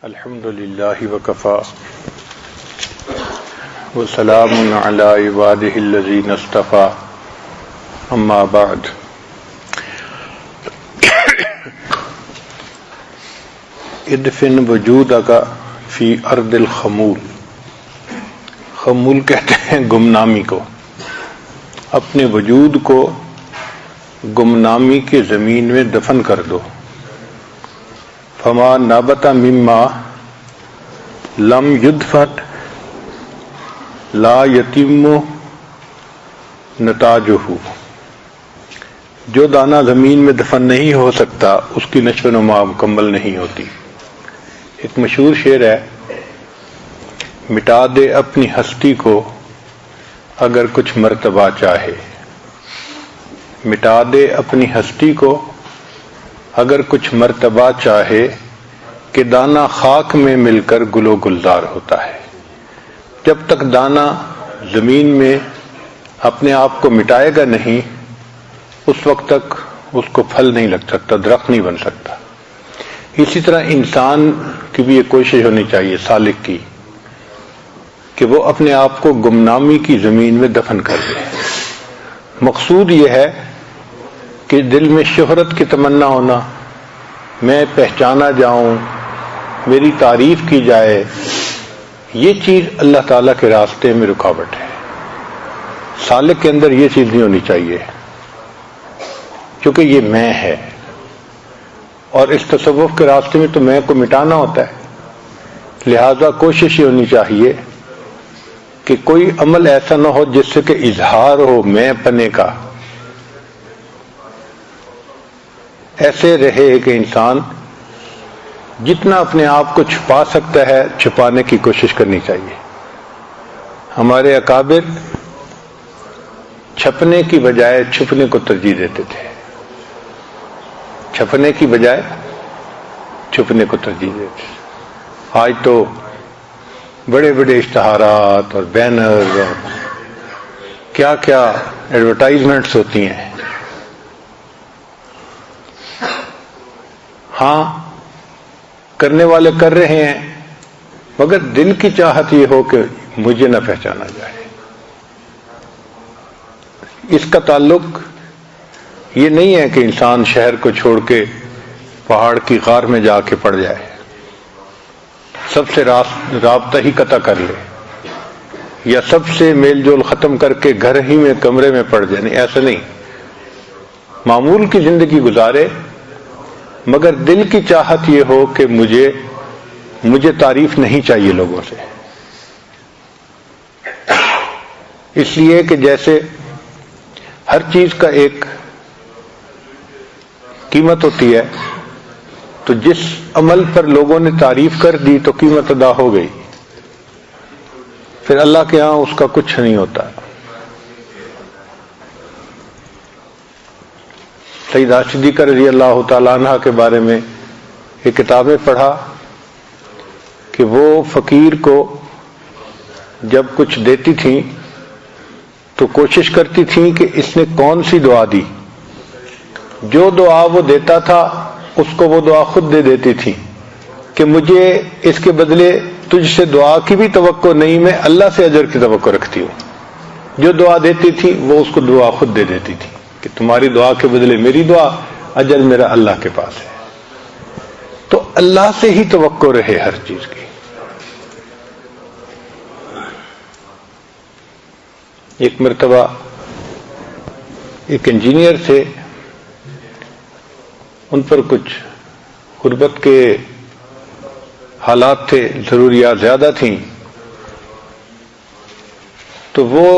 الحمد للہ وکفا وسلام علی عبادہ الذین اصطفی اما بعد ادفن وجودک فی ارض الخمول. خمول کہتے ہیں گمنامی کو. اپنے وجود کو گمنامی کی زمین میں دفن کر دو. فما نبت مما لم یدفن لا یتم نتاجہ. جو دانہ زمین میں دفن نہیں ہو سکتا اس کی نشو و نما مکمل نہیں ہوتی. ایک مشہور شعر ہے، مٹا دے اپنی ہستی کو اگر کچھ مرتبہ چاہے. مٹا دے اپنی ہستی کو اگر کچھ مرتبہ چاہے، کہ دانہ خاک میں مل کر گل و گلزار ہوتا ہے. جب تک دانہ زمین میں اپنے آپ کو مٹائے گا نہیں، اس وقت تک اس کو پھل نہیں لگ سکتا، درخت نہیں بن سکتا. اسی طرح انسان کی بھی یہ کوشش ہونی چاہیے سالک کی، کہ وہ اپنے آپ کو گمنامی کی زمین میں دفن کر دے. مقصود یہ ہے کہ دل میں شہرت کی تمنا ہونا، میں پہچانا جاؤں، میری تعریف کی جائے، یہ چیز اللہ تعالیٰ کے راستے میں رکاوٹ ہے. سالک کے اندر یہ چیز نہیں ہونی چاہیے، کیونکہ یہ میں ہے، اور اس تصوف کے راستے میں تو میں کو مٹانا ہوتا ہے. لہذا کوشش یہ ہونی چاہیے کہ کوئی عمل ایسا نہ ہو جس سے کہ اظہار ہو میں پنے کا. ایسے رہے کہ انسان جتنا اپنے آپ کو چھپا سکتا ہے چھپانے کی کوشش کرنی چاہیے. ہمارے اکابر چھپنے کی بجائے چھپنے کو ترجیح دیتے تھے. چھپنے کی بجائے چھپنے کو ترجیح دیتے تھے. آج تو بڑے بڑے اشتہارات اور بینر اور کیا کیا ایڈورٹائزمنٹس ہوتی ہیں. ہاں کرنے والے کر رہے ہیں، مگر دل کی چاہت یہ ہو کہ مجھے نہ پہچانا جائے. اس کا تعلق یہ نہیں ہے کہ انسان شہر کو چھوڑ کے پہاڑ کی غار میں جا کے پڑ جائے، سب سے رابطہ ہی قطع کر لے، یا سب سے میل جول ختم کر کے گھر ہی میں کمرے میں پڑ جائے. نہیں، ایسا نہیں. معمول کی زندگی گزارے، مگر دل کی چاہت یہ ہو کہ مجھے تعریف نہیں چاہیے لوگوں سے. اس لیے کہ جیسے ہر چیز کا ایک قیمت ہوتی ہے، تو جس عمل پر لوگوں نے تعریف کر دی تو قیمت ادا ہو گئی، پھر اللہ کے ہاں اس کا کچھ نہیں ہوتا. سیدہ صدیقہ رضی اللہ تعالیٰ عنہ کے بارے میں ایک کتاب میں پڑھا کہ وہ فقیر کو جب کچھ دیتی تھیں تو کوشش کرتی تھیں کہ اس نے کون سی دعا دی. جو دعا وہ دیتا تھا اس کو وہ دعا خود دے دیتی تھی کہ مجھے اس کے بدلے تجھ سے دعا کی بھی توقع نہیں، میں اللہ سے اجر کی توقع رکھتی ہوں. جو دعا دیتی تھی وہ اس کو دعا خود دے دیتی تھی کہ تمہاری دعا کے بدلے میری دعا، اجر میرا اللہ کے پاس ہے. تو اللہ سے ہی توقع رہے ہر چیز کی. ایک مرتبہ ایک انجینئر تھے، ان پر کچھ غربت کے حالات تھے، ضروریات زیادہ تھیں، تو وہ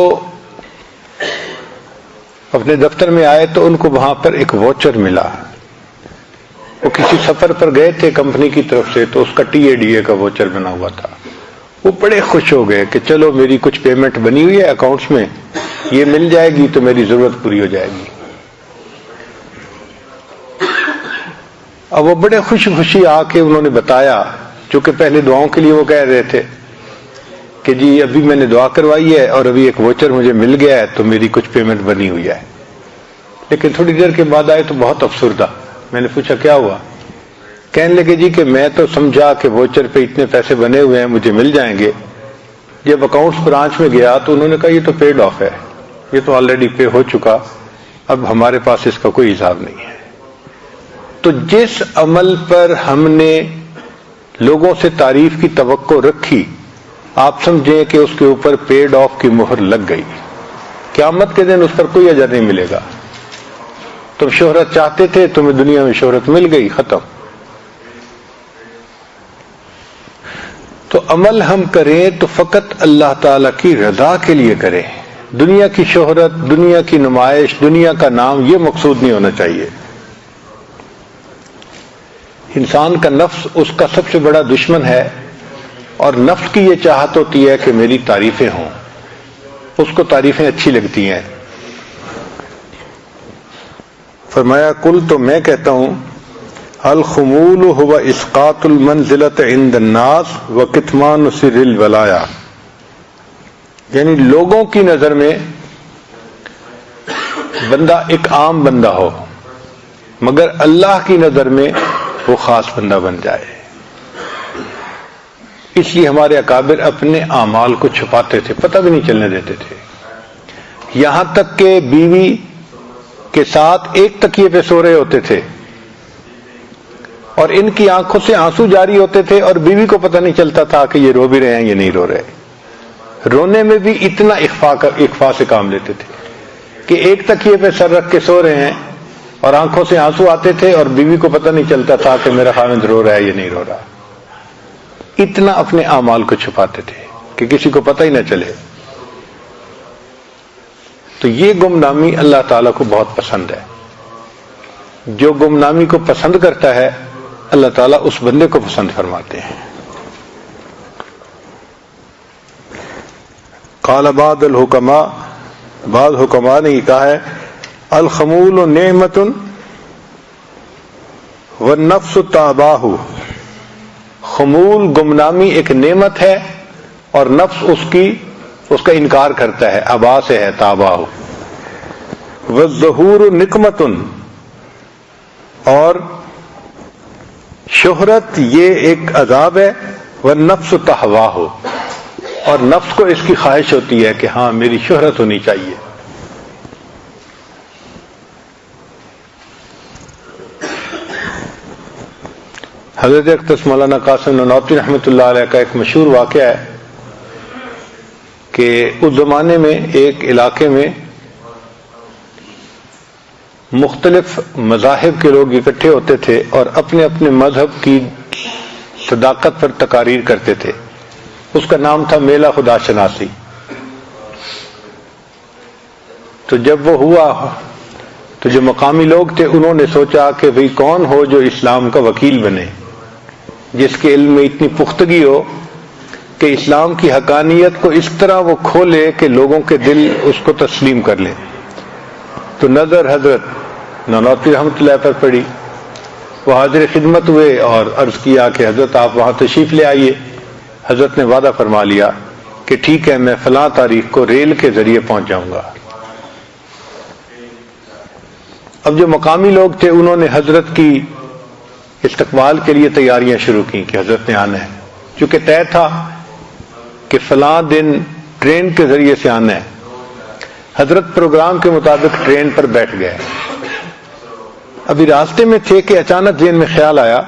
اپنے دفتر میں آئے تو ان کو وہاں پر ایک واچر ملا. وہ کسی سفر پر گئے تھے کمپنی کی طرف سے، تو اس کا TADA کا واچر بنا ہوا تھا. وہ بڑے خوش ہو گئے کہ چلو میری کچھ پیمنٹ بنی ہوئی ہے اکاؤنٹس میں، یہ مل جائے گی تو میری ضرورت پوری ہو جائے گی. اب وہ بڑے خوشی آ کے انہوں نے بتایا، چونکہ پہلے دعاؤں کے لیے وہ کہہ رہے تھے کہ جی ابھی میں نے دعا کروائی ہے اور ابھی ایک واچر مجھے مل گیا ہے تو میری کچھ پیمنٹ بنی ہوئی ہے. لیکن تھوڑی دیر کے بعد آئے تو بہت افسردہ. میں نے پوچھا کیا ہوا؟ کہنے لگے جی کہ میں تو سمجھا کہ ووچر پہ اتنے پیسے بنے ہوئے ہیں مجھے مل جائیں گے. جب اکاؤنٹس برانچ میں گیا تو انہوں نے کہا یہ تو پیڈ آف ہے, یہ تو آلریڈی پے ہو چکا, اب ہمارے پاس اس کا کوئی حساب نہیں ہے. تو جس عمل پر ہم نے لوگوں سے تعریف کی توقع رکھی, آپ سمجھیں کہ اس کے اوپر پیڈ آف کی مہر لگ گئی, قیامت کے دن اس پر کوئی اجر نہیں ملے گا. تم شہرت چاہتے تھے, تمہیں دنیا میں شہرت مل گئی, ختم. تو عمل ہم کریں تو فقط اللہ تعالی کی رضا کے لیے کریں. دنیا کی شہرت, دنیا کی نمائش, دنیا کا نام, یہ مقصود نہیں ہونا چاہیے. انسان کا نفس اس کا سب سے بڑا دشمن ہے, اور نفس کی یہ چاہت ہوتی ہے کہ میری تعریفیں ہوں, اس کو تعریفیں اچھی لگتی ہیں. فرمایا کل, تو میں کہتا ہوں, الخمول هو اسقاط المنزلۃ عند الناس وکتمان سر الولایا, یعنی لوگوں کی نظر میں بندہ ایک عام بندہ ہو, مگر اللہ کی نظر میں وہ خاص بندہ بن جائے. اس لیے ہمارے اکابر اپنے اعمال کو چھپاتے تھے, پتہ بھی نہیں چلنے دیتے تھے. یہاں تک کہ بیوی کے ساتھ ایک تکیے پہ سو رہے ہوتے تھے, اور ان کی آنکھوں سے آنسو جاری ہوتے تھے, اور بیوی کو پتہ نہیں چلتا تھا کہ یہ رو بھی رہے ہیں یہ نہیں رو رہے. رونے میں بھی اتنا اخفا سے کام لیتے تھے کہ ایک تکیے پہ سر رکھ کے سو رہے ہیں, اور آنکھوں سے آنسو آتے تھے, اور بیوی کو پتہ نہیں چلتا تھا کہ میرا خاوند رو رہا ہے یہ نہیں رو رہا. اتنا اپنے اعمال کو چھپاتے تھے کہ کسی کو پتہ ہی نہ چلے. تو یہ گمنامی اللہ تعالیٰ کو بہت پسند ہے. جو گمنامی کو پسند کرتا ہے اللہ تعالیٰ اس بندے کو پسند فرماتے ہیں. قال بعض الحکماء, بعض حکماء نے کہا ہے, الخمول نعمت والنفس تاباہ, خمول گمنامی ایک نعمت ہے, اور نفس اس کا انکار کرتا ہے, ابا سے ہے تاباہ. والظہور نقمت, اور شہرت یہ ایک عذاب ہے. والنفس تہواہ, اور نفس کو اس کی خواہش ہوتی ہے کہ ہاں میری شہرت ہونی چاہیے. حضرت اقدس مولانا قاسم نانوتوی رحمۃ اللہ علیہ کا ایک مشہور واقعہ ہے کہ اس زمانے میں ایک علاقے میں مختلف مذاہب کے لوگ اکٹھے ہوتے تھے اور اپنے اپنے مذہب کی صداقت پر تقاریر کرتے تھے. اس کا نام تھا میلہ خدا شناسی. تو جب وہ ہوا تو جو مقامی لوگ تھے انہوں نے سوچا کہ بھئی کون ہو جو اسلام کا وکیل بنے, جس کے علم میں اتنی پختگی ہو کہ اسلام کی حقانیت کو اس طرح وہ کھولے کہ لوگوں کے دل اس کو تسلیم کر لیں. تو نظر حضرت نانوتوی رحمۃ اللہ پر پڑی. وہ حاضر خدمت ہوئے اور عرض کیا کہ حضرت آپ وہاں تشریف لے آئیے. حضرت نے وعدہ فرما لیا کہ ٹھیک ہے میں فلاں تاریخ کو ریل کے ذریعے پہنچ جاؤں گا. اب جو مقامی لوگ تھے انہوں نے حضرت کی استقبال کے لیے تیاریاں شروع کی کہ حضرت نے آنا ہے, چونکہ طے تھا کہ فلاں دن ٹرین کے ذریعے سے آنا ہے. حضرت پروگرام کے مطابق ٹرین پر بیٹھ گئے. ابھی راستے میں تھے کہ اچانک ذہن میں خیال آیا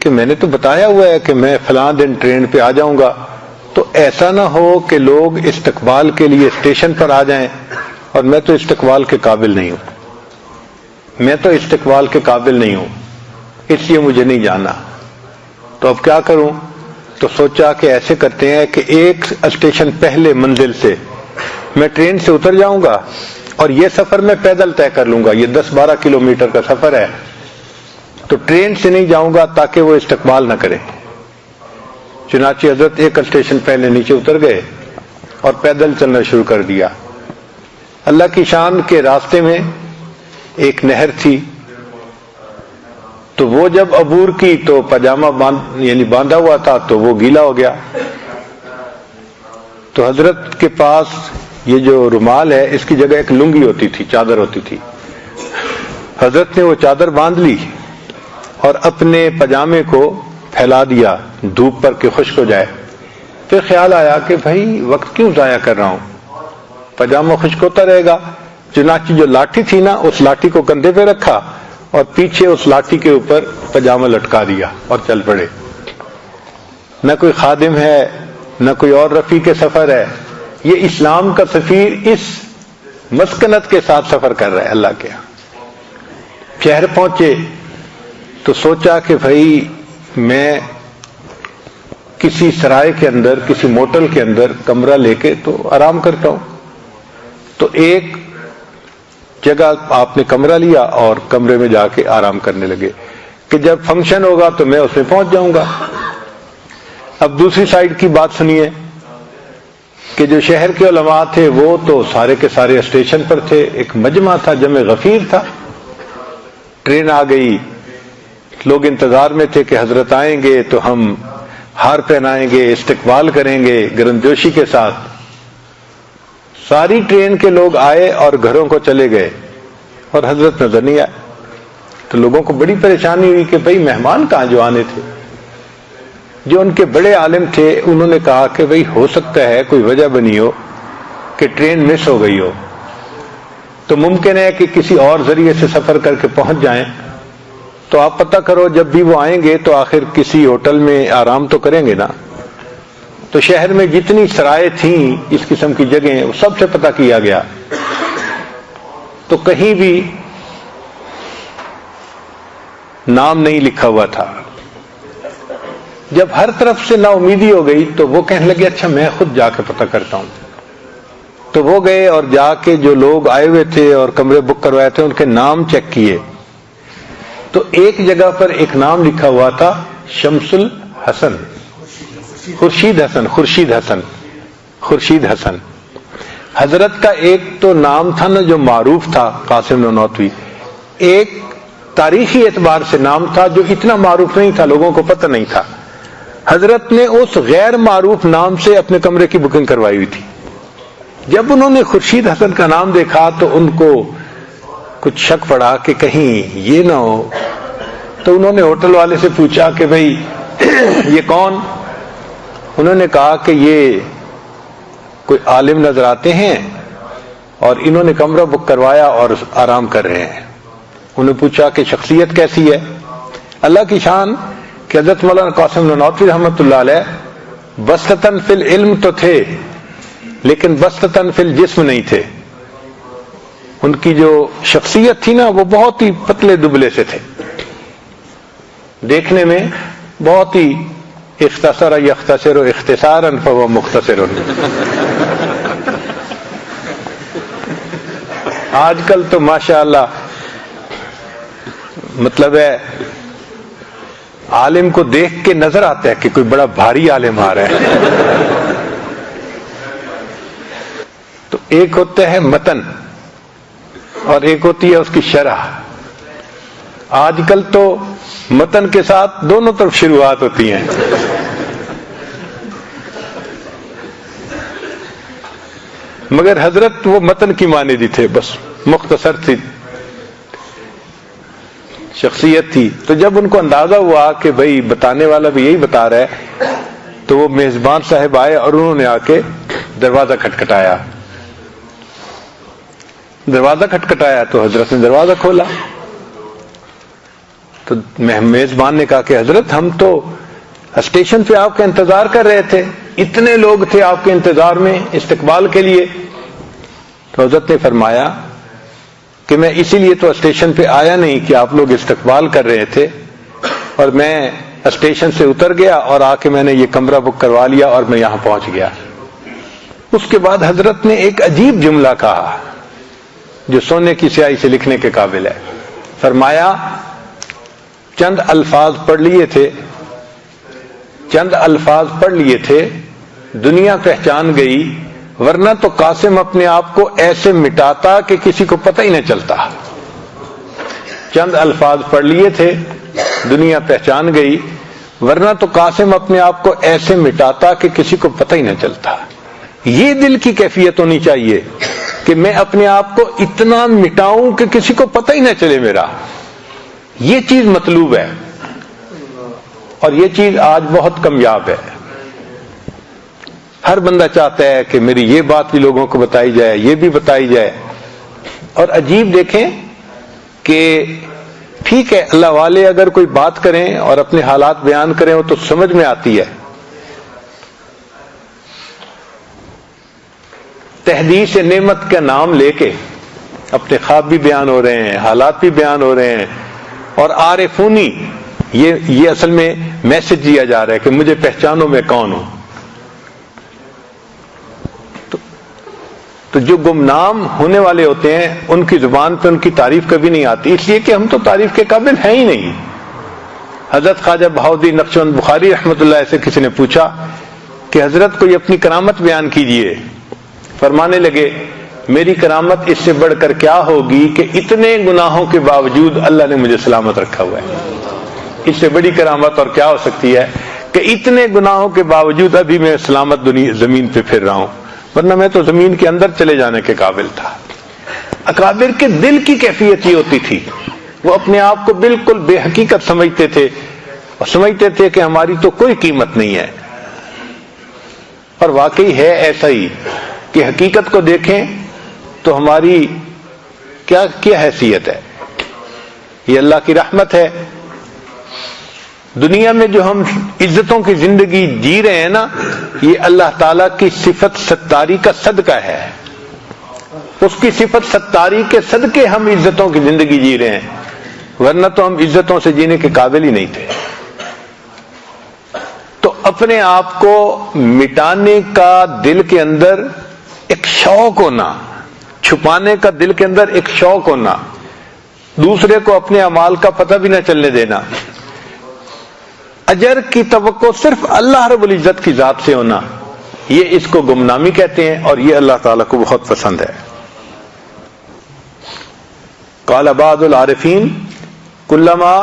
کہ میں نے تو بتایا ہوا ہے کہ میں فلاں دن ٹرین پہ آ جاؤں گا, تو ایسا نہ ہو کہ لوگ استقبال کے لیے اسٹیشن پر آ جائیں اور میں تو استقبال کے قابل نہیں ہوں, میں تو استقبال کے قابل نہیں ہوں, اس لیے مجھے نہیں جانا. تو اب کیا کروں؟ تو سوچا کہ ایسے کرتے ہیں کہ ایک اسٹیشن پہلے منزل سے میں ٹرین سے اتر جاؤں گا اور یہ سفر میں پیدل طے کر لوں گا. یہ 10-12 کلومیٹر کا سفر ہے, تو ٹرین سے نہیں جاؤں گا تاکہ وہ استقبال نہ کرے. چنانچہ حضرت ایک اسٹیشن پہلے نیچے اتر گئے اور پیدل چلنا شروع کر دیا. اللہ کی شان کے راستے میں ایک نہر تھی, تو وہ جب عبور کی تو پاجامہ باندھا ہوا تھا تو وہ گیلا ہو گیا. تو حضرت کے پاس یہ جو رومال ہے اس کی جگہ ایک لنگی ہوتی تھی, چادر ہوتی تھی. حضرت نے وہ چادر باندھ لی اور اپنے پاجامے کو پھیلا دیا دھوپ پر کہ خشک ہو جائے. پھر خیال آیا کہ بھائی وقت کیوں ضائع کر رہا ہوں، پاجامہ خشک ہوتا رہے گا. چنانچہ جو لاٹھی تھی نا اس لاٹھی کو کندھے پہ رکھا اور پیچھے اس لاٹھی کے اوپر پاجامہ لٹکا دیا اور چل پڑے. نہ کوئی خادم ہے نہ کوئی اور رفیق سفر ہے، یہ اسلام کا سفیر اس مسکنت کے ساتھ سفر کر رہا ہے اللہ کے یہاں. شہر پہنچے تو سوچا کہ بھائی میں کسی سرائے کے اندر کسی موٹل کے اندر کمرہ لے کے تو آرام کرتا ہوں. تو ایک جگہ آپ نے کمرہ لیا اور کمرے میں جا کے آرام کرنے لگے کہ جب فنکشن ہوگا تو میں اس میں پہنچ جاؤں گا. اب دوسری سائیڈ کی بات سنیے کہ جو شہر کے علماء تھے وہ تو سارے کے سارے اسٹیشن پر تھے، ایک مجمع تھا، جمع غفیر تھا. ٹرین آ گئی، لوگ انتظار میں تھے کہ حضرت آئیں گے تو ہم ہار پہنائیں گے، استقبال کریں گے گرمجوشی کے ساتھ. ساری ٹرین کے لوگ آئے اور گھروں کو چلے گئے اور حضرت نظر نہیں آئے. تو لوگوں کو بڑی پریشانی ہوئی کہ بھئی مہمان کہاں جو آنے تھے. جو ان کے بڑے عالم تھے انہوں نے کہا کہ بھئی ہو سکتا ہے کوئی وجہ بنی ہو کہ ٹرین مس ہو گئی ہو، تو ممکن ہے کہ کسی اور ذریعے سے سفر کر کے پہنچ جائیں. تو آپ پتہ کرو جب بھی وہ آئیں گے تو آخر کسی ہوٹل میں آرام تو کریں گے نا. تو شہر میں جتنی سرائے تھیں اس قسم کی جگہیں وہ سب سے پتہ کیا گیا تو کہیں بھی نام نہیں لکھا ہوا تھا. جب ہر طرف سے نا امیدی ہو گئی تو وہ کہنے لگے اچھا میں خود جا کے پتہ کرتا ہوں. تو وہ گئے اور جا کے جو لوگ آئے ہوئے تھے اور کمرے بک کروائے تھے ان کے نام چیک کیے تو ایک جگہ پر ایک نام لکھا ہوا تھا شمس الحسن، خورشید حسن. حضرت کا ایک تو نام تھا نا جو معروف تھا قاسم نانوتوی، ایک تاریخی اعتبار سے نام تھا جو اتنا معروف نہیں تھا، لوگوں کو پتہ نہیں تھا. حضرت نے اس غیر معروف نام سے اپنے کمرے کی بکنگ کروائی ہوئی تھی. جب انہوں نے خورشید حسن کا نام دیکھا تو ان کو کچھ شک پڑا کہ کہیں یہ نہ ہو. تو انہوں نے ہوٹل والے سے پوچھا کہ بھئی یہ کون؟ انہوں نے کہا کہ یہ کوئی عالم نظر آتے ہیں اور انہوں نے کمرہ بک کروایا اور آرام کر رہے ہیں. انہوں نے پوچھا کہ شخصیت کیسی ہے؟ اللہ کی شان کہ حضرت مولانا قاسم نانوتوی رحمۃ اللہ علیہ بسطتاً فی العلم تو تھے لیکن بسطتاً فی الجسم نہیں تھے. ان کی جو شخصیت تھی نا وہ بہت ہی پتلے دبلے سے تھے، دیکھنے میں بہت ہی اختصر یختصر اختصارا فهو مختصر. آج کل تو ماشاءاللہ مطلب ہے عالم کو دیکھ کے نظر آتا ہے کہ کوئی بڑا بھاری عالم آ رہا ہے. تو ایک ہوتا ہے متن اور ایک ہوتی ہے اس کی شرح. آج کل تو متن کے ساتھ دونوں طرف شروعات ہوتی ہیں. مگر حضرت وہ متن کی مانندی تھے، بس مختصر تھی شخصیت تھی. تو جب ان کو اندازہ ہوا کہ بھئی بتانے والا بھی یہی بتا رہا ہے تو وہ میزبان صاحب آئے اور انہوں نے آ کے دروازہ کھٹکھٹایا. تو حضرت نے دروازہ کھولا تو میزبان نے کہا کہ حضرت ہم تو اسٹیشن پہ آپ کا انتظار کر رہے تھے، اتنے لوگ تھے آپ کے انتظار میں استقبال کے لیے. تو حضرت نے فرمایا کہ میں اسی لیے تو اسٹیشن پہ آیا نہیں کہ آپ لوگ استقبال کر رہے تھے، اور میں اسٹیشن سے اتر گیا اور آ کے میں نے یہ کمرہ بک کروا لیا اور میں یہاں پہنچ گیا. اس کے بعد حضرت نے ایک عجیب جملہ کہا جو سونے کی سیاہی سے لکھنے کے قابل ہے. فرمایا چند الفاظ پڑھ لیے تھے دنیا پہچان گئی، ورنہ تو قاسم اپنے آپ کو ایسے مٹاتا کہ کسی کو پتہ ہی نہ چلتا. چند الفاظ پڑھ لیے تھے دنیا پہچان گئی، ورنہ تو قاسم اپنے آپ کو ایسے مٹاتا کہ کسی کو پتہ ہی نہ چلتا. یہ دل کی کیفیت ہونی چاہیے کہ میں اپنے آپ کو اتنا مٹاؤں کہ کسی کو پتہ ہی نہ چلے میرا. یہ چیز مطلوب ہے. اور یہ چیز آج بہت کامیاب ہے. ہر بندہ چاہتا ہے کہ میری یہ بات بھی لوگوں کو بتائی جائے، یہ بھی بتائی جائے. اور عجیب دیکھیں کہ ٹھیک ہے اللہ والے اگر کوئی بات کریں اور اپنے حالات بیان کریں وہ تو سمجھ میں آتی ہے. تحدیث نعمت کا نام لے کے اپنے خواب بھی بیان ہو رہے ہیں، حالات بھی بیان ہو رہے ہیں، اور عارفونی یہ اصل میں میسج دیا جا رہا ہے کہ مجھے پہچانو میں کون ہوں. تو جو گمنام ہونے والے ہوتے ہیں ان کی زبان پہ ان کی تعریف کبھی نہیں آتی، اس لیے کہ ہم تو تعریف کے قابل ہیں ہی نہیں. حضرت خواجہ بہاؤالدین نقشبند بخاری رحمۃ اللہ سے کسی نے پوچھا کہ حضرت کوئی اپنی کرامت بیان کیجئے. فرمانے لگے میری کرامت اس سے بڑھ کر کیا ہوگی کہ اتنے گناہوں کے باوجود اللہ نے مجھے سلامت رکھا ہوا ہے. اس سے بڑی کرامت اور کیا ہو سکتی ہے کہ اتنے گناہوں کے باوجود ابھی میں سلامت زمین پہ پھر رہا ہوں، ورنہ میں تو زمین کے اندر چلے جانے کے قابل تھا. اکابر کے دل کی کیفیت یہ ہوتی تھی، وہ اپنے آپ کو بالکل بے حقیقت سمجھتے تھے اور سمجھتے تھے کہ ہماری تو کوئی قیمت نہیں ہے. اور واقعی ہے ایسا ہی کہ حقیقت کو دیکھیں تو ہماری کیا حیثیت ہے. یہ اللہ کی رحمت ہے. دنیا میں جو ہم عزتوں کی زندگی جی رہے ہیں نا، یہ اللہ تعالیٰ کی صفت ستاری کا صدقہ ہے. اس کی صفت ستاری کے صدقے ہم عزتوں کی زندگی جی رہے ہیں، ورنہ تو ہم عزتوں سے جینے کے قابل ہی نہیں تھے. تو اپنے آپ کو مٹانے کا دل کے اندر ایک شوق ہونا، چھپانے کا دل کے اندر ایک شوق ہونا، دوسرے کو اپنے اعمال کا پتہ بھی نہ چلنے دینا، اجر کی توقع صرف اللہ رب العزت کی ذات سے ہونا، یہ اس کو گمنامی کہتے ہیں اور یہ اللہ تعالیٰ کو بہت پسند ہے. قال بعض العارفین کلما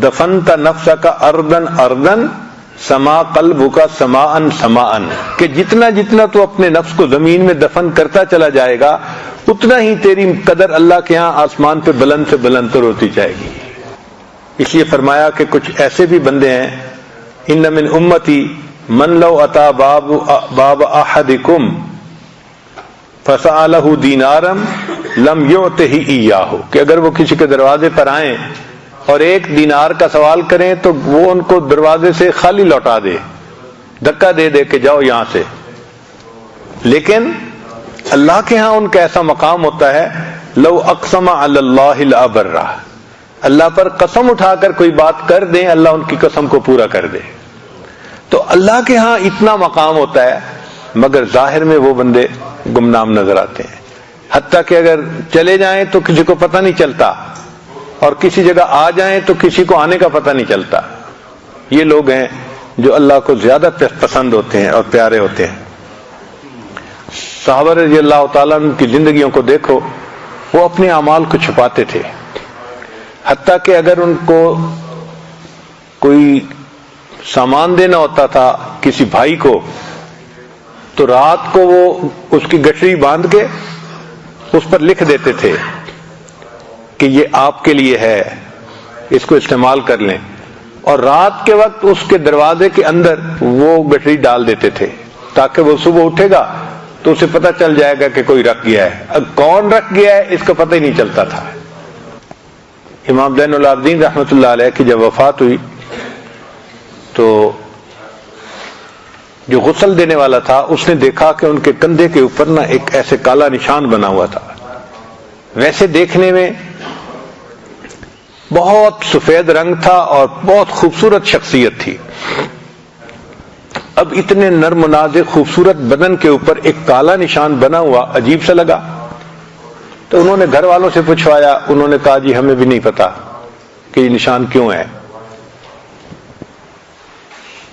دفنت نفسک اردن اردن سما قلبک سماء سماء، کہ جتنا جتنا تو اپنے نفس کو زمین میں دفن کرتا چلا جائے گا اتنا ہی تیری قدر اللہ کے ہاں آسمان پہ بلند سے بلند تر ہوتی جائے گی. اس لیے فرمایا کہ کچھ ایسے بھی بندے ہیں، ان من امتی من لو اتا باب احدکم فسألہ دینارا لم یعطہ ایاہ، کہ اگر وہ کسی کے دروازے پر آئیں اور 1 دینار کا سوال کریں تو وہ ان کو دروازے سے خالی لوٹا دے، دھکا دے دے کہ جاؤ یہاں سے. لیکن اللہ کے ہاں ان کا ایسا مقام ہوتا ہے، لو اقسم علی اللہ لابرہ، اللہ پر قسم اٹھا کر کوئی بات کر دیں اللہ ان کی قسم کو پورا کر دے. تو اللہ کے ہاں اتنا مقام ہوتا ہے، مگر ظاہر میں وہ بندے گمنام نظر آتے ہیں. حتیٰ کہ اگر چلے جائیں تو کسی کو پتہ نہیں چلتا، اور کسی جگہ آ جائیں تو کسی کو آنے کا پتہ نہیں چلتا. یہ لوگ ہیں جو اللہ کو زیادہ پسند ہوتے ہیں اور پیارے ہوتے ہیں. صحابہ رضی اللہ تعالیٰ عنہ کی زندگیوں کو دیکھو، وہ اپنے اعمال کو چھپاتے تھے. حتیٰ کہ اگر ان کو کوئی سامان دینا ہوتا تھا کسی بھائی کو تو رات کو وہ اس کی گٹھری باندھ کے اس پر لکھ دیتے تھے کہ یہ آپ کے لیے ہے، اس کو استعمال کر لیں، اور رات کے وقت اس کے دروازے کے اندر وہ گٹھری ڈال دیتے تھے تاکہ وہ صبح اٹھے گا تو اسے پتہ چل جائے گا کہ کوئی رکھ گیا ہے. اب کون رکھ گیا ہے اس کا پتہ ہی نہیں چلتا تھا. امام زین العابدین رحمۃ اللہ علیہ کی جب وفات ہوئی تو جو غسل دینے والا تھا اس نے دیکھا کہ ان کے کندھے کے اوپر نا ایک ایسے کالا نشان بنا ہوا تھا. ویسے دیکھنے میں بہت سفید رنگ تھا اور بہت خوبصورت شخصیت تھی. اب اتنے نرم و نازک خوبصورت بدن کے اوپر ایک کالا نشان بنا ہوا عجیب سا لگا. تو انہوں نے گھر والوں سے پوچھوایا، انہوں نے کہا جی ہمیں بھی نہیں پتا کہ یہ نشان کیوں ہے.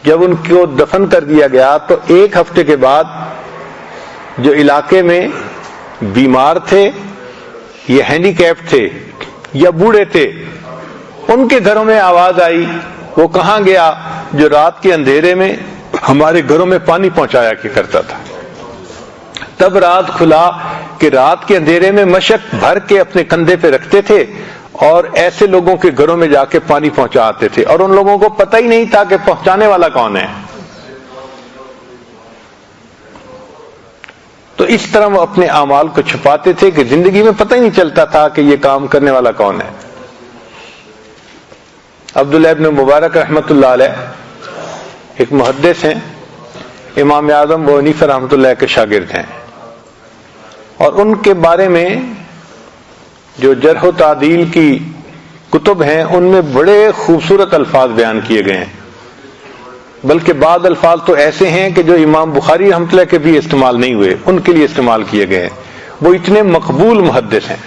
جب ان کو دفن کر دیا گیا تو 1 ہفتے کے بعد جو علاقے میں بیمار تھے یا ہینڈی کیپ تھے یا بوڑھے تھے ان کے گھروں میں آواز آئی، وہ کہاں گیا جو رات کے اندھیرے میں ہمارے گھروں میں پانی پہنچایا کیا کرتا تھا. تب رات کھلا کہ رات کے اندھیرے میں مشک بھر کے اپنے کندھے پہ رکھتے تھے اور ایسے لوگوں کے گھروں میں جا کے پانی پہنچاتے تھے اور ان لوگوں کو پتہ ہی نہیں تھا کہ پہنچانے والا کون ہے. تو اس طرح وہ اپنے اعمال کو چھپاتے تھے کہ زندگی میں پتہ ہی نہیں چلتا تھا کہ یہ کام کرنے والا کون ہے. عبداللہ ابن مبارک رحمۃ اللہ علیہ ایک محدث ہیں، امام اعظم ابو حنیفہ رحمۃ اللہ کے شاگرد ہیں، اور ان کے بارے میں جو جرح و تعدیل کی کتب ہیں ان میں بڑے خوبصورت الفاظ بیان کیے گئے ہیں، بلکہ بعض الفاظ تو ایسے ہیں کہ جو امام بخاری رحمۃ اللہ کے بھی استعمال نہیں ہوئے، ان کے لیے استعمال کیے گئے ہیں. وہ اتنے مقبول محدث ہیں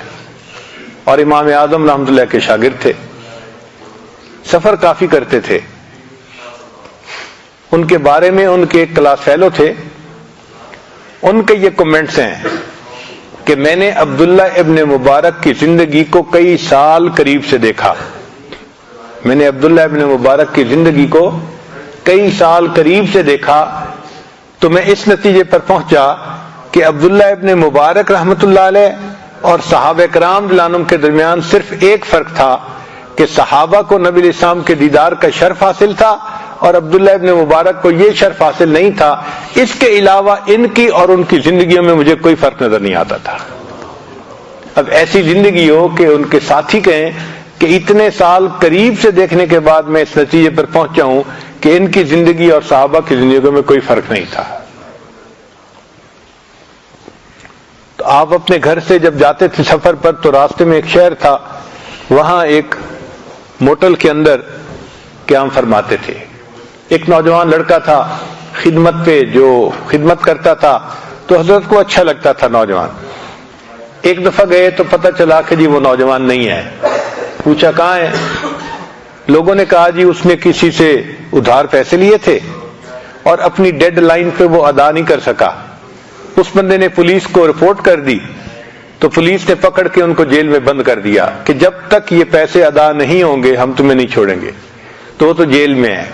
اور امام اعظم رحمۃ اللہ کے شاگرد تھے، سفر کافی کرتے تھے. ان کے بارے میں ان کے ایک کلاس فیلو تھے، ان کے یہ کمنٹس ہیں کہ میں نے عبداللہ ابن مبارک کی زندگی کو کئی سال قریب سے دیکھا. میں نے عبداللہ ابن مبارک کی زندگی کو کئی سال قریب سے دیکھا تو میں اس نتیجے پر پہنچا کہ عبداللہ ابن مبارک رحمۃ اللہ علیہ اور صحابہ کرام رضی اللہ عنہم کے درمیان صرف ایک فرق تھا کہ صحابہ کو نبی علیہ السلام کے دیدار کا شرف حاصل تھا اور عبداللہ ابن مبارک کو یہ شرف حاصل نہیں تھا. اس کے علاوہ ان کی اور ان کی زندگیوں میں مجھے کوئی فرق نظر نہیں آتا تھا. اب ایسی زندگی ہو کہ ان کے ساتھی کہیں کہ اتنے سال قریب سے دیکھنے کے بعد میں اس نتیجے پر پہنچا ہوں کہ ان کی زندگی اور صحابہ کی زندگیوں میں کوئی فرق نہیں تھا. تو آپ اپنے گھر سے جب جاتے تھے سفر پر تو راستے میں ایک شہر تھا، وہاں ایک موٹل کے اندر قیام فرماتے تھے. ایک نوجوان لڑکا تھا خدمت پہ جو خدمت کرتا تھا، تو حضرت کو اچھا لگتا تھا نوجوان. ایک دفعہ گئے تو پتہ چلا کہ جی وہ نوجوان نہیں ہے. پوچھا کہاں ہے؟ لوگوں نے کہا جی اس نے کسی سے ادھار پیسے لیے تھے اور اپنی ڈیڈ لائن پہ وہ ادا نہیں کر سکا. اس بندے نے پولیس کو رپورٹ کر دی تو پولیس نے پکڑ کے ان کو جیل میں بند کر دیا کہ جب تک یہ پیسے ادا نہیں ہوں گے ہم تمہیں نہیں چھوڑیں گے. تو وہ تو جیل میں ہے.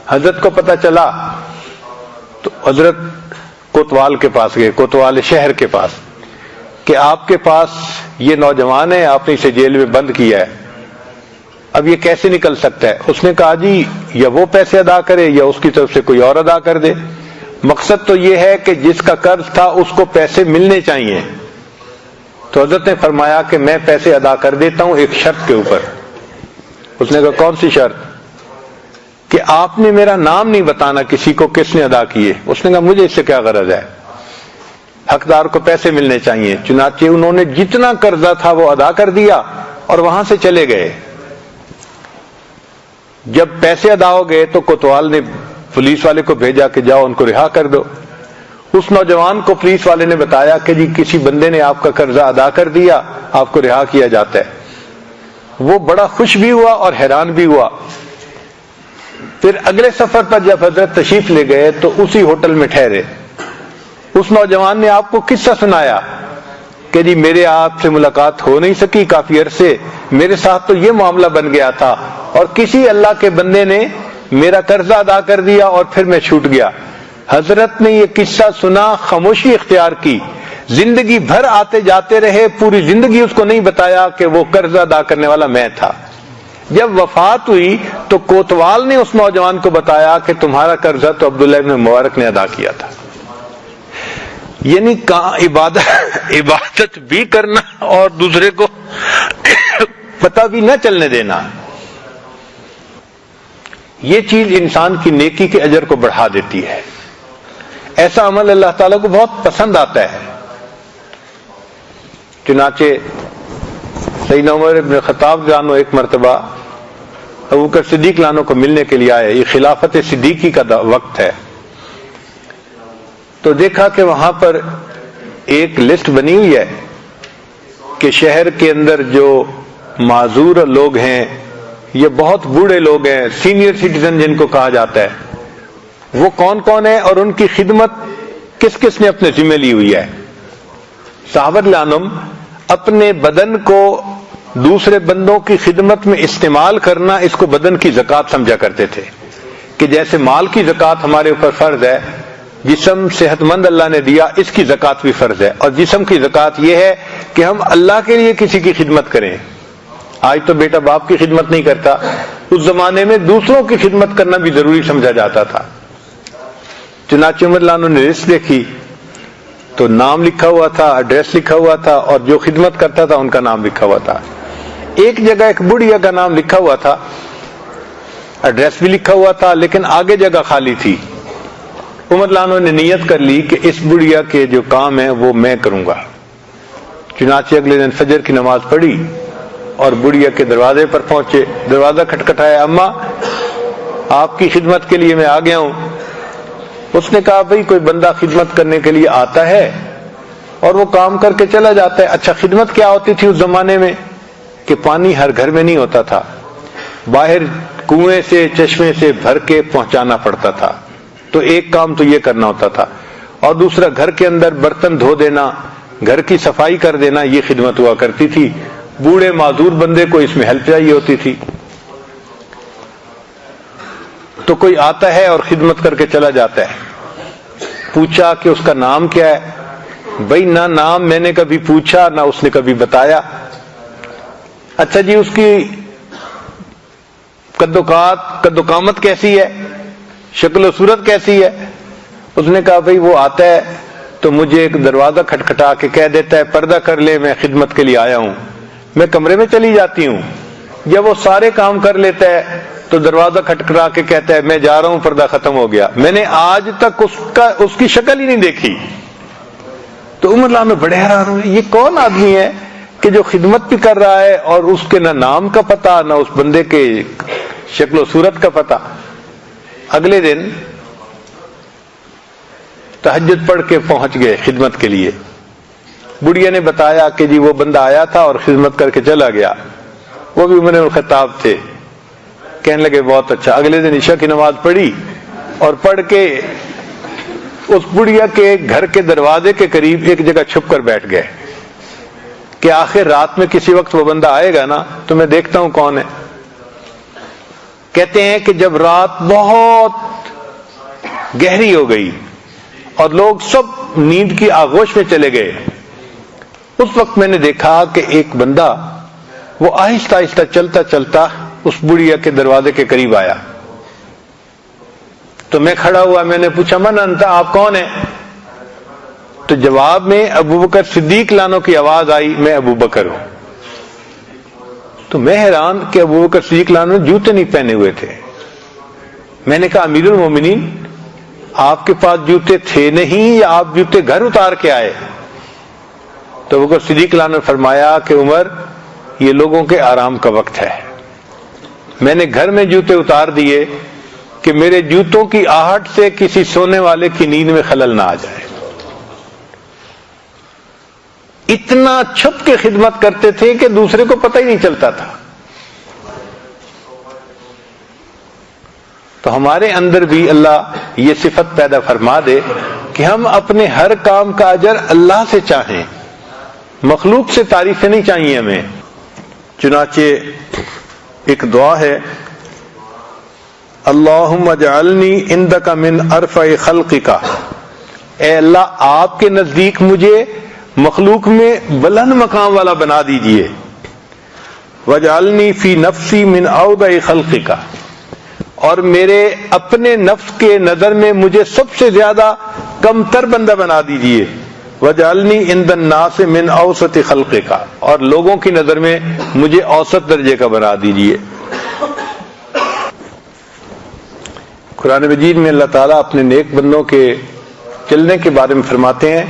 حضرت کو پتہ چلا تو حضرت کوتوال کے پاس گئے، کوتوال شہر کے پاس، کہ آپ کے پاس یہ نوجوان ہے، آپ نے اسے جیل میں بند کیا ہے، اب یہ کیسے نکل سکتا ہے؟ اس نے کہا جی یا وہ پیسے ادا کرے یا اس کی طرف سے کوئی اور ادا کر دے. مقصد تو یہ ہے کہ جس کا قرض تھا اس کو پیسے ملنے چاہیے. تو حضرت نے فرمایا کہ میں پیسے ادا کر دیتا ہوں ایک شرط کے اوپر. اس نے کہا کون سی شرط؟ کہ آپ نے میرا نام نہیں بتانا کسی کو کس نے ادا کیے. اس نے کہا مجھے اس سے کیا غرض ہے، حقدار کو پیسے ملنے چاہیے. چنانچہ انہوں نے جتنا قرضہ تھا وہ ادا کر دیا اور وہاں سے چلے گئے. جب پیسے ادا ہو گئے تو کوتوال نے پولیس والے کو بھیجا کہ جاؤ ان کو رہا کر دو. اس نوجوان کو پولیس والے نے بتایا کہ جی کسی بندے نے آپ کا قرضہ ادا کر دیا، آپ کو رہا کیا جاتا ہے. وہ بڑا خوش بھی ہوا اور حیران بھی ہوا. پھر اگلے سفر پر جب حضرت تشریف لے گئے تو اسی ہوٹل میں ٹھہرے. اس نوجوان نے آپ کو قصہ سنایا کہ جی میرے آپ سے ملاقات ہو نہیں سکی کافی عرصے، میرے ساتھ تو یہ معاملہ بن گیا تھا اور کسی اللہ کے بندے نے میرا قرضہ ادا کر دیا اور پھر میں چھوٹ گیا. حضرت نے یہ قصہ سنا، خاموشی اختیار کی، زندگی بھر آتے جاتے رہے، پوری زندگی اس کو نہیں بتایا کہ وہ قرضہ ادا کرنے والا میں تھا. جب وفات ہوئی تو کوتوال نے اس نوجوان کو بتایا کہ تمہارا قرضہ تو عبداللہ ابن مبارک نے ادا کیا تھا. یعنی عبادت بھی کرنا اور دوسرے کو پتہ بھی نہ چلنے دینا، یہ چیز انسان کی نیکی کے اجر کو بڑھا دیتی ہے. ایسا عمل اللہ تعالیٰ کو بہت پسند آتا ہے. چنانچہ سیدنا عمر بن خطاب جانو ایک مرتبہ ابوبکر صدیق لانو کو ملنے کے لیے آئے. یہ خلافت صدیقی کا وقت ہے. تو دیکھا کہ وہاں پر ایک لسٹ بنی ہوئی ہے کہ شہر کے اندر جو معذور لوگ ہیں، یہ بہت بوڑھے لوگ ہیں، سینئر سٹیزن جن کو کہا جاتا ہے، وہ کون کون ہے اور ان کی خدمت کس کس نے اپنے ذمہ لی ہوئی ہے. صحابہ رضوان اپنے بدن کو دوسرے بندوں کی خدمت میں استعمال کرنا، اس کو بدن کی زکوٰۃ سمجھا کرتے تھے کہ جیسے مال کی زکوٰۃ ہمارے اوپر فرض ہے، جسم صحت مند اللہ نے دیا، اس کی زکوٰۃ بھی فرض ہے. اور جسم کی زکوٰۃ یہ ہے کہ ہم اللہ کے لیے کسی کی خدمت کریں، آج تو بیٹا باپ کی خدمت نہیں کرتا، اس زمانے میں دوسروں کی خدمت کرنا بھی ضروری سمجھا جاتا تھا۔ چنانچہ عمر رضی اللہ عنہ نے لسٹ دیکھی تو نام لکھا ہوا تھا، ایڈریس لکھا ہوا تھا، اور جو خدمت کرتا تھا ان کا نام لکھا ہوا تھا۔ ایک جگہ ایک بڑھیا کا نام لکھا ہوا تھا، ایڈریس بھی لکھا ہوا تھا، لیکن آگے جگہ خالی تھی۔ عمر رضی اللہ عنہ نے نیت کر لی کہ اس بڑھیا کے جو کام ہے وہ میں کروں گا۔ چنانچہ اگلے دن فجر کی نماز پڑھی اور بڑھیا کے دروازے پر پہنچے، دروازہ کھٹکھٹایا، اماں آپ کی خدمت کے لیے میں آ گیا ہوں۔ اس نے کہا بھئی کوئی بندہ خدمت کرنے کے لیے آتا ہے اور وہ کام کر کے چلا جاتا ہے۔ اچھا خدمت کیا ہوتی تھی اس زمانے میں کہ پانی ہر گھر میں نہیں ہوتا تھا، باہر کنویں سے چشمے سے بھر کے پہنچانا پڑتا تھا، تو ایک کام تو یہ کرنا ہوتا تھا، اور دوسرا گھر کے اندر برتن دھو دینا، گھر کی صفائی کر دینا، یہ خدمت ہوا کرتی تھی۔ بوڑھے معذور بندے کو اس میں ہیلپ چاہیے ہوتی تھی، تو کوئی آتا ہے اور خدمت کر کے چلا جاتا ہے۔ پوچھا کہ اس کا نام کیا ہے؟ بھائی نہ نام میں نے کبھی پوچھا نہ اس نے کبھی بتایا۔ اچھا جی اس کی قد و قامت کیسی ہے، شکل و صورت کیسی ہے؟ اس نے کہا بھئی وہ آتا ہے تو مجھے ایک دروازہ کھٹکھٹا کے کہہ دیتا ہے پردہ کر لے، میں خدمت کے لیے آیا ہوں۔ میں کمرے میں چلی جاتی ہوں، جب وہ سارے کام کر لیتا ہے تو دروازہ کھٹکھٹا کے کہتا ہے میں جا رہا ہوں، پردہ ختم ہو گیا۔ میں نے آج تک اس کی شکل ہی نہیں دیکھی۔ تو عمر رضی اللہ عنہ بڑے حیران ہوئے، یہ کون آدمی ہے کہ جو خدمت بھی کر رہا ہے اور اس کے نہ نام کا پتہ نہ اس بندے کے شکل و صورت کا پتہ۔ اگلے دن تہجد پڑھ کے پہنچ گئے خدمت کے لیے۔ بڑھیا نے بتایا کہ جی وہ بندہ آیا تھا اور خدمت کر کے چلا گیا، وہ بھی عمر بن الخطاب تھے۔ کہنے لگے بہت اچھا۔ اگلے دن عشاء کی نماز پڑھی اور پڑھ کے اس بڑھیا کے گھر کے دروازے کے قریب ایک جگہ چھپ کر بیٹھ گئے کہ آخر رات میں کسی وقت وہ بندہ آئے گا نا تو میں دیکھتا ہوں کون ہے۔ کہتے ہیں کہ جب رات بہت گہری ہو گئی اور لوگ سب نیند کی آغوش میں چلے گئے، اس وقت میں نے دیکھا کہ ایک بندہ وہ آہستہ آہستہ چلتا چلتا اس بڑھیا کے دروازے کے قریب آیا۔ تو میں کھڑا ہوا، میں نے پوچھا من انت، آپ کون ہیں؟ تو جواب میں ابو بکر صدیق لانو کی آواز آئی، میں ابو بکر ہوں۔ تو میں حیران کہ ابو بکر صدیق لانو جوتے نہیں پہنے ہوئے تھے۔ میں نے کہا امیر المومنین آپ کے پاس جوتے تھے نہیں یا آپ جوتے گھر اتار کے آئے؟ تو ابو بکر صدیق لانو نے فرمایا کہ عمر یہ لوگوں کے آرام کا وقت ہے، میں نے گھر میں جوتے اتار دیے کہ میرے جوتوں کی آہٹ سے کسی سونے والے کی نیند میں خلل نہ آ جائے۔ اتنا چھپ کے خدمت کرتے تھے کہ دوسرے کو پتہ ہی نہیں چلتا تھا۔ تو ہمارے اندر بھی اللہ یہ صفت پیدا فرما دے کہ ہم اپنے ہر کام کا اجر اللہ سے چاہیں، مخلوق سے تعریفیں نہیں چاہیے ہمیں۔ چنانچہ ایک دعا ہے، اللہم اجعلنی عندک من ارفع خلقک، اے اللہ آپ کے نزدیک مجھے مخلوق میں بلند مقام والا بنا دیجئے، واجعلنی فی نفسی من اوضع خلقک، اور میرے اپنے نفس کے نظر میں مجھے سب سے زیادہ کم تر بندہ بنا دیجئے، وجعلنی عند الناس من اوسط خلقک، اور لوگوں کی نظر میں مجھے اوسط درجے کا بنا دیجئے۔ قرآن مجید میں اللہ تعالیٰ اپنے نیک بندوں کے چلنے کے بارے میں فرماتے ہیں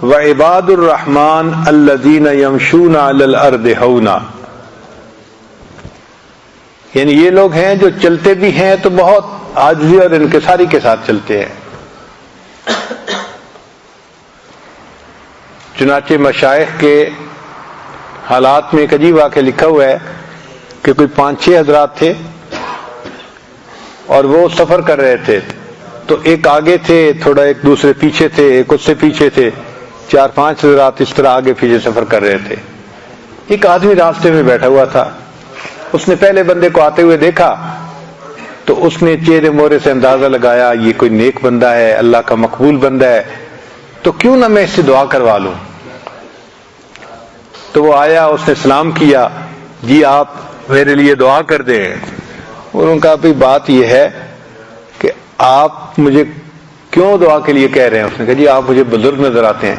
وَعِبَادُ الرَّحْمَنِ الَّذِينَ يَمْشُونَ عَلَى الْأَرْضِ هَوْنًا، یعنی یہ لوگ ہیں جو چلتے بھی ہیں تو بہت عاجزی اور انکساری کے ساتھ چلتے ہیں۔ چنانچہ مشائخ کے حالات میں ایک عجیب واقعہ لکھا ہوا ہے کہ کوئی 5-6 حضرات تھے اور وہ سفر کر رہے تھے، تو ایک آگے تھے تھوڑا، ایک دوسرے پیچھے تھے، ایک اس سے پیچھے تھے، 4-5 حضرات اس طرح آگے پیچھے سفر کر رہے تھے۔ ایک آدمی راستے میں بیٹھا ہوا تھا، اس نے پہلے بندے کو آتے ہوئے دیکھا تو اس نے چہرے مورے سے اندازہ لگایا یہ کوئی نیک بندہ ہے، اللہ کا مقبول بندہ ہے، تو کیوں نہ میں اس سے دعا کروا لوں۔ تو وہ آیا، اس نے سلام کیا، جی آپ میرے لیے دعا کر دیں. انہوں نے کہا بھئی بات یہ ہے کہ آپ مجھے کیوں دعا کے لیے کہہ رہے ہیں؟ اس نے کہا جی آپ مجھے بزرگ نظر آتے ہیں.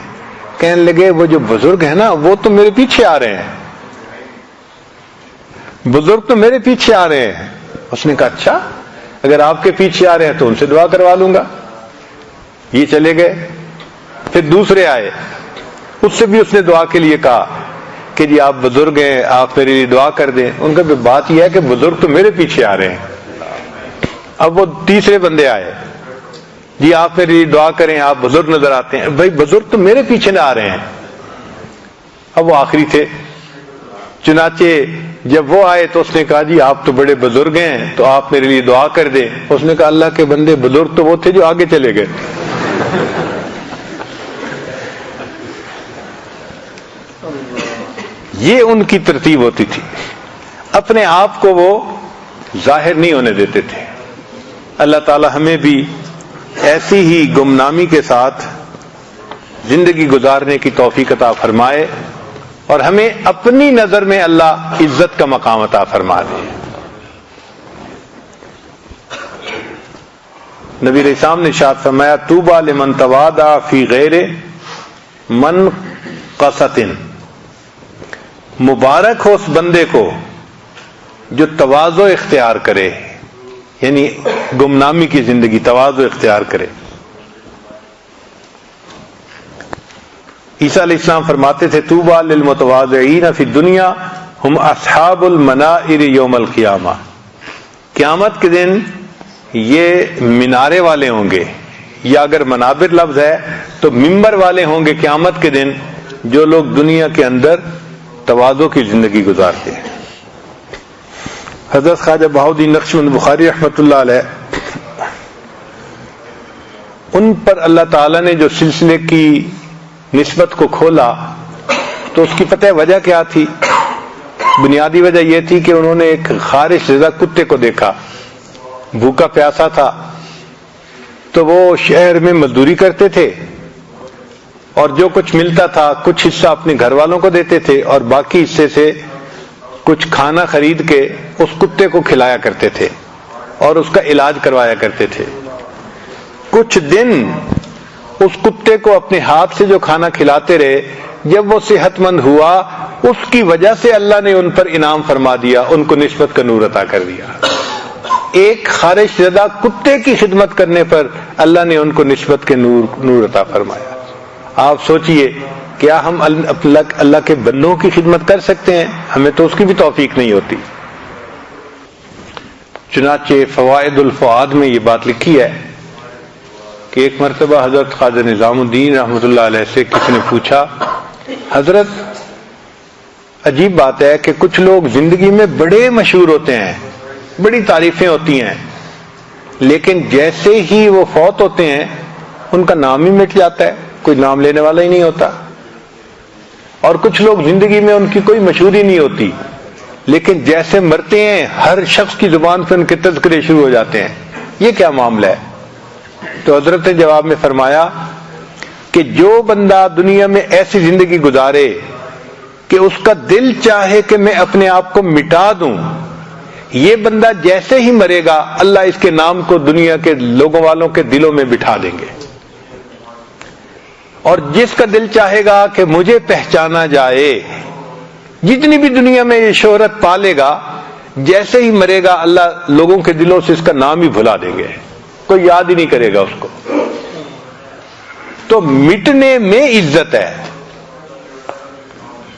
کہنے لگے وہ جو بزرگ ہیں نا وہ تو میرے پیچھے آ رہے ہیں, بزرگ تو میرے پیچھے آ رہے ہیں. اس نے کہا اچھا اگر آپ کے پیچھے آ رہے ہیں تو ان سے دعا کروا لوں گا. یہ چلے گئے. پھر دوسرے آئے, اس سے بھی اس نے دعا کے لیے کہا کہ جی آپ بزرگ ہیں آپ میرے لیے دعا کر دیں. ان کا بات یہ ہے کہ بزرگ تو میرے پیچھے آ رہے ہیں. اب وہ تیسرے بندے آئے, جی آپ میرے لیے دعا کریں آپ بزرگ نظر آتے ہیں. بھائی بزرگ تو میرے پیچھے نہ آ رہے ہیں. اب وہ آخری تھے, چنانچہ جب وہ آئے تو اس نے کہا جی آپ تو بڑے بزرگ ہیں تو آپ میرے لیے دعا کر دیں. اس نے کہا اللہ کے بندے بزرگ تو وہ تھے جو آگے چلے گئے. یہ ان کی ترتیب ہوتی تھی, اپنے آپ کو وہ ظاہر نہیں ہونے دیتے تھے. اللہ تعالی ہمیں بھی ایسی ہی گمنامی کے ساتھ زندگی گزارنے کی توفیق عطا فرمائے اور ہمیں اپنی نظر میں اللہ عزت کا مقام عطا فرما دے. نبی علیہ السلام نے ارشاد فرمایا طوبی لمن تواضع فی غیر من قسط, مبارک ہو اس بندے کو جو تواضع اختیار کرے, یعنی گمنامی کی زندگی تواضع اختیار کرے. عیسیٰ علیہ السلام فرماتے تھے طوبی للمتواضعین فی الدنیا ہم اصحاب المنائر یوم القیامہ, قیامت کے دن یہ مینارے والے ہوں گے, یا اگر منابر لفظ ہے تو ممبر والے ہوں گے قیامت کے دن جو لوگ دنیا کے اندر تواضع کی زندگی گزارتے ہیں. حضرت خواجہ بہاؤالدین نقشبند بخاری رحمۃ اللہ علیہ, ان پر اللہ تعالیٰ نے جو سلسلے کی نسبت کو کھولا تو اس کی پتہ وجہ کیا تھی؟ بنیادی وجہ یہ تھی کہ انہوں نے ایک خارش زدہ کتے کو دیکھا, بھوکا پیاسا تھا, تو وہ شہر میں مزدوری کرتے تھے اور جو کچھ ملتا تھا کچھ حصہ اپنے گھر والوں کو دیتے تھے اور باقی حصے سے کچھ کھانا خرید کے اس کتے کو کھلایا کرتے تھے اور اس کا علاج کروایا کرتے تھے. کچھ دن اس کتے کو اپنے ہاتھ سے جو کھانا کھلاتے رہے, جب وہ صحت مند ہوا اس کی وجہ سے اللہ نے ان پر انعام فرما دیا, ان کو نسبت کا نور عطا کر دیا. ایک خارش زدہ کتے کی خدمت کرنے پر اللہ نے ان کو نسبت کے نور عطا فرمایا. آپ سوچئے کیا ہم اللہ کے بندوں کی خدمت کر سکتے ہیں؟ ہمیں تو اس کی بھی توفیق نہیں ہوتی. چنانچہ فوائد الفؤاد میں یہ بات لکھی ہے کہ ایک مرتبہ حضرت خواجہ نظام الدین رحمۃ اللہ علیہ سے کسی نے پوچھا حضرت عجیب بات ہے کہ کچھ لوگ زندگی میں بڑے مشہور ہوتے ہیں, بڑی تعریفیں ہوتی ہیں, لیکن جیسے ہی وہ فوت ہوتے ہیں ان کا نام ہی مٹ جاتا ہے, کوئی نام لینے والا ہی نہیں ہوتا. اور کچھ لوگ زندگی میں ان کی کوئی مشہوری نہیں ہوتی, لیکن جیسے مرتے ہیں ہر شخص کی زبان پہ ان کے تذکرے شروع ہو جاتے ہیں. یہ کیا معاملہ ہے؟ تو حضرت نے جواب میں فرمایا کہ جو بندہ دنیا میں ایسی زندگی گزارے کہ اس کا دل چاہے کہ میں اپنے آپ کو مٹا دوں, یہ بندہ جیسے ہی مرے گا اللہ اس کے نام کو دنیا کے لوگوں والوں کے دلوں میں بٹھا دیں گے. اور جس کا دل چاہے گا کہ مجھے پہچانا جائے, جتنی بھی دنیا میں یہ شہرت پالے گا, جیسے ہی مرے گا اللہ لوگوں کے دلوں سے اس کا نام ہی بھلا دیں گے, کوئی یاد ہی نہیں کرے گا اس کو. تو مٹنے میں عزت ہے.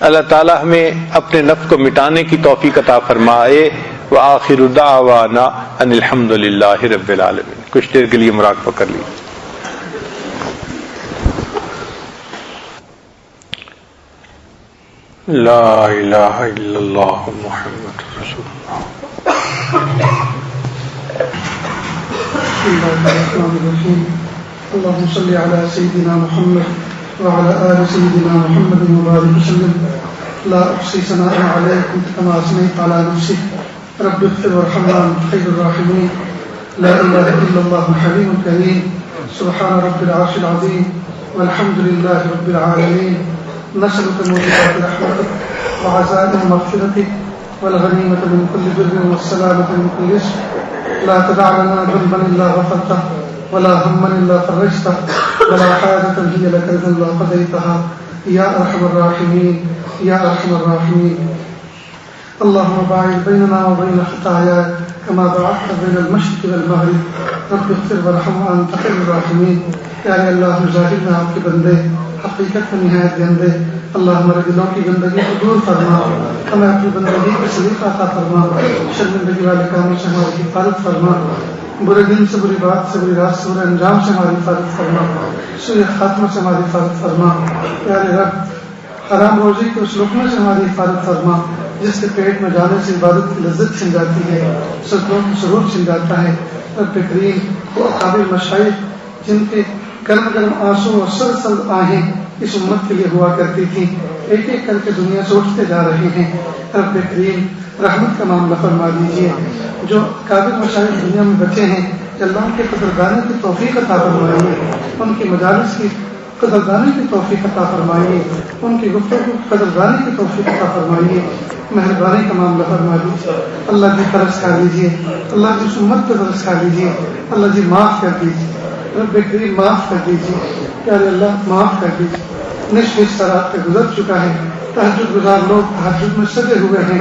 اللہ تعالی ہمیں اپنے نفس کو مٹانے کی توفیق عطا فرمائے. وآخر دعوانا ان الحمد للہ رب العالمین. کچھ دیر کے لیے مراقبہ کر لیجیے. لا الہ الا اللہ محمد رسول اللہ. اللهم صل على سيدنا محمد وعلى آل سيدنا محمد وبارك وسلم. لا أحصي ثناء عليك كما أثنيت على نفسك رب اغفر وارحم وأنت خير الراحمين. لا إله إلا الله الحليم الكريم. سبحان رب العرش العظيم والحمد لله رب العالمين. نسألك موجبات رحمتك وعزائم مغفرتك والغنيمة من كل بر والسلامة من كل إثم لا تدع لنا ذنبا إلا غفرته ولا هما إلا فرجته ولا حاجة هي لك رضا إلا قضيتها يا أرحم الراحمين يا أرحم الراحمين. اللهم باعد بيننا وبين خطايانا كما باعدت بين المشرق والمغرب رب اغفر وارحم وأنت خير الراحمين. یا اللہ ظاہر میں آپ کے بندے حقیقت میں نہایت گندے، اللہ ہمارے دلوں کی گندگی کو دور فرما، ہمیں اپنی بندگی کا سلیقہ عطا فرما، شرمندگی والے کاموں سے ہماری حفاظت فرما، برے دن سے، بری بات سے، بری رات سے، برے انجام سے ہماری حفاظت فرما، سوء خاتمہ سے ہماری حفاظت فرما. پیارے رب حرام روزی کے اس لقمے سے ہماری حفاظت فرما جس کے پیٹ میں جانے سے عبادت کی لذت چھن جاتی ہے، سجدوں کی سرور چھن جاتا ہے. رب کریم وہ قابل مشائخ جن کے گرم گرم آنسو اور سرد سرد آہیں اس امت کے لیے ہوا کرتی تھی، ایک ایک کر کے دنیا سے اٹھتے جا رہے ہیں. رب کریم رحمت کا معاملہ فرما دیجیے. جو قابل مشائخ دنیا میں بچے ہیں اللہ کے قدردانی کی توفیق عطا فرمائیے، ان کی مجالس کی قدردانی کی توفیق عطا فرمائیے، ان کی گفتگو کی قدردانی کی توفیق عطا فرمائیے. مہربانی کا معاملہ فرما دیجیے. اللہ جی ترس کھا لیجیے، اللہ جی امت پہ ترس کھا لیجیے، اللہ جی معاف کر دیجیے. رب کریم معاف کر دیجیے. پیارے اللہ معاف کر دیجیے. نصف حصہ رات پہ گزر چکا ہے، تہجد گزار لوگ تہجد میں سجے ہوئے ہیں،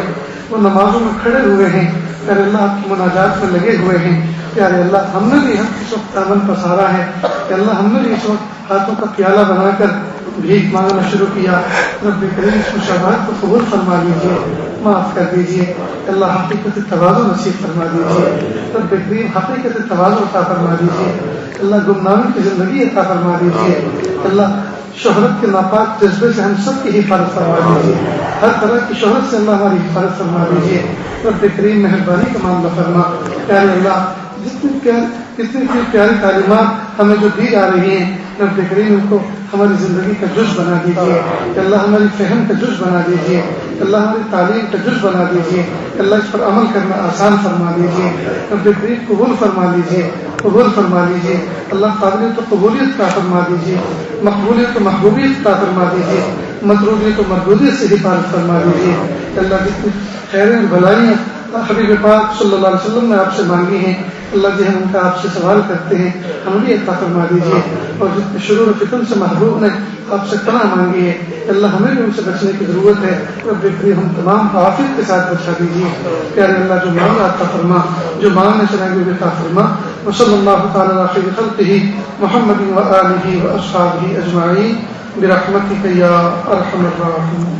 وہ نمازوں میں کھڑے ہوئے ہیں. پیارے اللہ آپ کی مناجات میں لگے ہوئے ہیں. پیارے اللہ ہم نے بھی اس وقت دامن پسارا ہے کہ اللہ ہم نے بھی اس وقت ہاتھوں کا پیالہ بنا کر بھیک مانگنا شروع کیا. رب کریم اس مشابہت کو قبول فرما لیجیے، معاف کر دیجیے. اللہ حقیقت تواضع نصیب فرما دیجیے. رب کریم حقیقت تواضع عطا فرما دیجیے. اللہ گمنامی کی زندگی عطا فرما دیجیے. اللہ شہرت کے ناپاک جذبے سے ہم سب کی حفاظت فرما دیجیے. ہر طرح کی شہرت سے اللہ ہماری حفاظت فرما دیجیے. رب کریم مہربانی کا معاملہ فرما. پیارے اللہ کتنی پیاری تعلیمات ہمیں جو دی جا رہی ہیں رب کریم ان کو ہماری زندگی کا جز بنا دیجیے. اللہ ہماری فہم کا جز بنا دیجیے. اللہ ہماری تعلیم کا جز بنا دیجیے. اللہ اس پر عمل کرنا آسان فرما دیجیے. رب کریم قبول فرما لیجیے، قبول فرما لیجیے. اللہ قابلیت و قبولیت کا فرما دیجیے، مقبولیت و محبوبیت کا فرما دیجیے، مطلوبیت و مردودیت سے حفاظت فرما دیجیے. اللہ جتنی خیریں اور بھلائیاں حبیب پاک صلی اللہ علیہ وسلم نے آپ سے مانگی ہیں اللہ جی ہم ان کا آپ سے سوال کرتے ہیں، ہم بھی عطا فرما دیجیے. اور جتنے شرور و فتن سے محبوب نے آپ سے پناہ مانگی ہے اللہ ہمیں بھی ان سے بچنے کی ضرورت ہے. رب کریم ہم تمام کو عافیت کے ساتھ بچا دیجیے. پیارے اللہ جو مانگا عطا فرما، جو مانگنے سے نہیں عطا فرما. وصلی اللہ تعالی علی خیر خلقہ محمد و آلہ و اصحابہ اجمعین برحمتک یا ارحم الراحمین.